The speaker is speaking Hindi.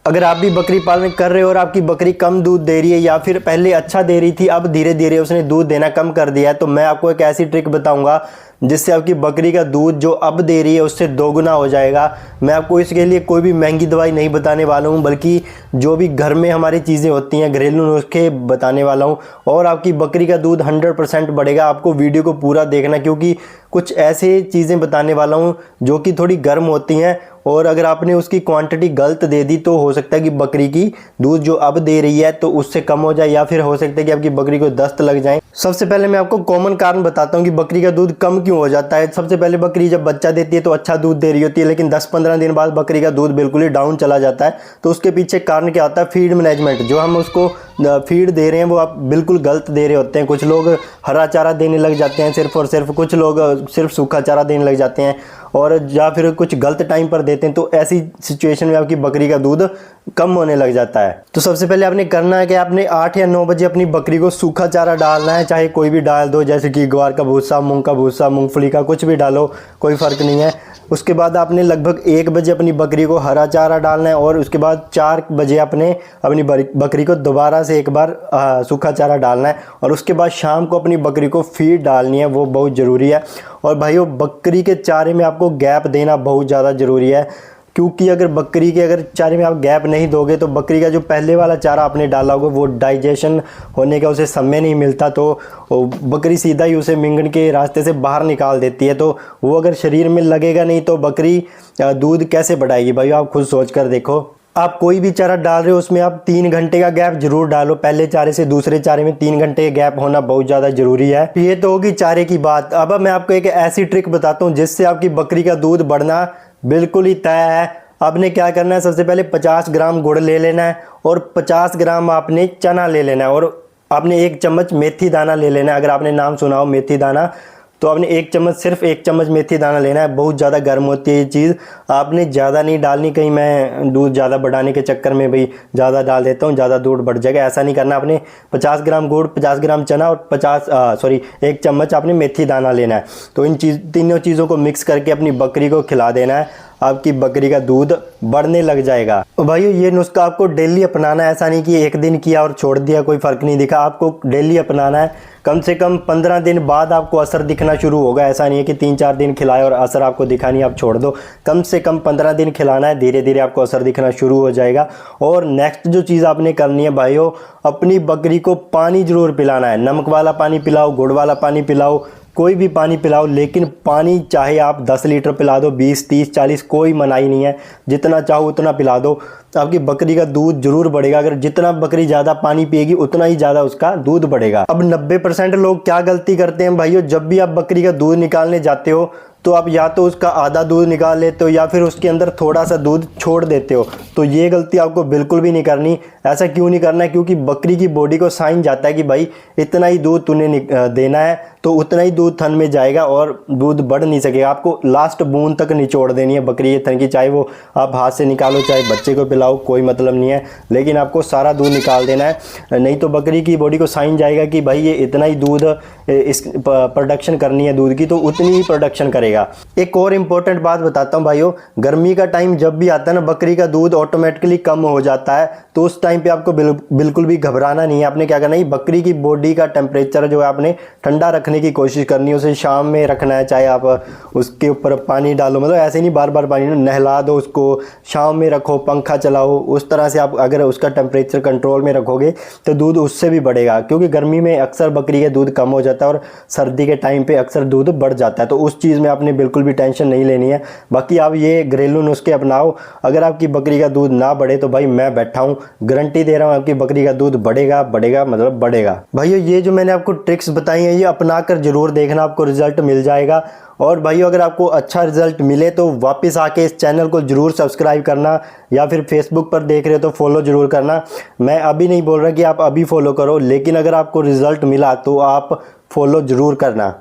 अगर आप भी बकरी पालन कर रहे हो और आपकी बकरी कम दूध दे रही है या फिर पहले अच्छा दे रही थी, अब धीरे धीरे उसने दूध देना कम कर दिया है, तो मैं आपको एक ऐसी ट्रिक बताऊंगा जिससे आपकी बकरी का दूध जो अब दे रही है उससे दोगुना हो जाएगा। मैं आपको इसके लिए कोई भी महंगी दवाई नहीं बताने वाला हूं, बल्कि जो भी घर में हमारी चीज़ें होती हैं, घरेलू नुस्खे बताने वाला हूं और आपकी बकरी का दूध 100% बढ़ेगा। आपको वीडियो को पूरा देखना, क्योंकि कुछ ऐसे चीज़ें बताने वाला हूं जो कि थोड़ी गर्म होती हैं और अगर आपने उसकी क्वांटिटी गलत दे दी तो हो सकता है कि बकरी की दूध जो अब दे रही है तो उससे कम हो जाए, या फिर हो सकता है कि आपकी बकरी को दस्त लग जाए। सबसे पहले मैं आपको कॉमन कारण बताता हूं कि बकरी का दूध कम क्यों हो जाता है। सबसे पहले बकरी जब बच्चा देती है तो अच्छा दूध दे रही होती है, लेकिन 10-15 दिन बाद बकरी का दूध बिल्कुल ही डाउन चला जाता है। तो उसके पीछे कारण क्या होता है? Feed management. जो हम उसको फीड दे रहे हैं वो आप बिल्कुल गलत दे रहे होते हैं। कुछ लोग हरा चारा देने लग जाते हैं सिर्फ और सिर्फ, कुछ लोग सिर्फ सूखा चारा देने लग जाते हैं और या फिर कुछ गलत टाइम पर देते हैं। तो ऐसी सिचुएशन में आपकी बकरी का दूध कम होने लग जाता है। तो सबसे पहले आपने करना है कि आपने 8 या 9 बजे अपनी बकरी को सूखा चारा डालना है, चाहे कोई भी डाल दो, जैसे कि ग्वार का भूसा, मूंग का भूसा, मूंगफली का, कुछ भी डालो, कोई फ़र्क नहीं है। उसके बाद आपने लगभग 1 बजे अपनी बकरी को हरा चारा डालना है और उसके बाद 4 बजे आपने अपनी बकरी को दोबारा से एक बार सूखा चारा डालना है और उसके बाद शाम को अपनी बकरी को फीड डालनी है, वो बहुत ज़रूरी है। और भाइयों, बकरी के चारे में आपको गैप देना बहुत ज़्यादा ज़रूरी है, क्योंकि अगर बकरी के चारे में आप गैप नहीं दोगे तो बकरी का जो पहले वाला चारा आपने डाला होगा वो डाइजेशन होने का उसे समय नहीं मिलता, तो बकरी सीधा ही उसे मिंगन के रास्ते से बाहर निकाल देती है। तो वो अगर शरीर में लगेगा नहीं तो बकरी दूध कैसे बढ़ाएगी? भाई आप खुद सोच कर देखो। आप कोई भी चारा डाल रहे हो उसमें आप 3 घंटे का गैप जरूर डालो। पहले चारे से दूसरे चारे में 3 घंटे का गैप होना बहुत ज़्यादा ज़रूरी है। ये तो होगी चारे की बात। अब मैं आपको एक ऐसी ट्रिक बताता हूँ जिससे आपकी बकरी का दूध बढ़ना बिल्कुल ही तय है। आपने क्या करना है? सबसे पहले 50 ग्राम गुड़ ले लेना है और 50 ग्राम आपने चना ले लेना है और आपने 1 चम्मच मेथी दाना ले लेना है। अगर आपने नाम सुना हो मेथी दाना, तो आपने 1 चम्मच, सिर्फ 1 चम्मच मेथी दाना लेना है। बहुत ज़्यादा गर्म होती है ये चीज़, आपने ज़्यादा नहीं डालनी। कहीं मैं दूध ज़्यादा बढ़ाने के चक्कर में भाई ज़्यादा डाल देता हूँ, ज़्यादा दूध बढ़ जाएगा, ऐसा नहीं करना। आपने 50 ग्राम गुड़, 50 ग्राम चना और 1 चम्मच आपने मेथी दाना लेना है। तो इन तीनों चीज़ों को मिक्स करके अपनी बकरी को खिला देना है, आपकी बकरी का दूध बढ़ने लग जाएगा। तो भाइयों, ये नुस्खा आपको डेली अपनाना है। ऐसा नहीं कि एक दिन किया और छोड़ दिया, कोई फ़र्क नहीं दिखा। आपको डेली अपनाना है। कम से कम 15 दिन बाद आपको असर दिखना शुरू होगा। ऐसा नहीं है कि 3-4 दिन खिलाए और असर आपको दिखा नहीं, आप छोड़ दो। कम से कम 15 दिन खिलाना है, धीरे धीरे आपको असर दिखना शुरू हो जाएगा। और नेक्स्ट जो चीज़ आपने करनी है भाइयों, अपनी बकरी को पानी ज़रूर पिलाना है। नमक वाला पानी पिलाओ, गुड़ वाला पानी पिलाओ, कोई भी पानी पिलाओ, लेकिन पानी चाहे आप 10 लीटर पिला दो, 20, 30, 40, कोई मनाही नहीं है। जितना चाहो उतना पिला दो, आपकी बकरी का दूध जरूर बढ़ेगा। अगर जितना बकरी ज़्यादा पानी पिएगी उतना ही ज़्यादा उसका दूध बढ़ेगा। अब 90% लोग क्या गलती करते हैं भाइयों, जब भी आप बकरी का दूध निकालने जाते हो तो आप या तो उसका आधा दूध निकाल लेते हो या फिर उसके अंदर थोड़ा सा दूध छोड़ देते हो। तो ये गलती आपको बिल्कुल भी नहीं करनी। ऐसा क्यों नहीं करना है? क्योंकि बकरी की बॉडी को साइन जाता है कि भाई इतना ही दूध तूने देना है, तो उतना ही दूध थन में जाएगा और दूध बढ़ नहीं सकेगा। आपको लास्ट बूंद तक निचोड़ देनी है बकरी के थन की, चाहे वो आप हाथ से निकालो चाहे बच्चे को पिलाओ, कोई मतलब नहीं है, लेकिन आपको सारा दूध निकाल देना है। नहीं तो बकरी की बॉडी को साइन जाएगा कि भाई ये इतना ही दूध इस प्रोडक्शन करनी है दूध की, तो उतनी ही प्रोडक्शन करेगा। एक और इम्पोर्टेंट बात बताता हूँ भाइयों, गर्मी का टाइम जब भी आता है ना, बकरी का दूध ऑटोमेटिकली कम हो जाता है। तो उस टाइम पे आपको बिल्कुल भी घबराना नहीं है। आपने क्या करना है, बकरी की बॉडी का टेम्परेचर जो है आपने ठंडा रखने की कोशिश करनी है। उसे शाम में रखना है, चाहे आप उसके ऊपर पानी डालो, मतलब ऐसे नहीं बार बार पानी, नहला दो उसको, शाम में रखो, पंखा चलाओ। उस तरह से आप अगर उसका टेम्परेचर कंट्रोल में रखोगे तो दूध उससे भी बढ़ेगा, क्योंकि गर्मी में अक्सर बकरी का दूध कम हो जाता है और सर्दी के टाइम पे अक्सर दूध बढ़ जाता है। तो उस चीज़ में आपने बिल्कुल भी टेंशन नहीं लेनी है। बाकी आप ये घरेलू नुस्खे अपनाओ। अगर आपकी बकरी का दूध ना बढ़े तो भाई मैं बैठा हूँ, गारंटी दे रहा हूँ आपकी बकरी का दूध बढ़ेगा बढ़ेगा, मतलब बढ़ेगा। भाइयों, ये जो मैंने आपको ट्रिक्स बताई हैं ये अपना कर जरूर देखना, आपको रिजल्ट मिल जाएगा। और भाइयों, अगर आपको अच्छा रिजल्ट मिले तो वापस आके इस चैनल को जरूर सब्सक्राइब करना, या फिर फेसबुक पर देख रहे हो तो फॉलो जरूर करना। मैं अभी नहीं बोल रहा कि आप अभी फॉलो करो, लेकिन अगर आपको रिजल्ट मिला तो आप फॉलो जरूर करना।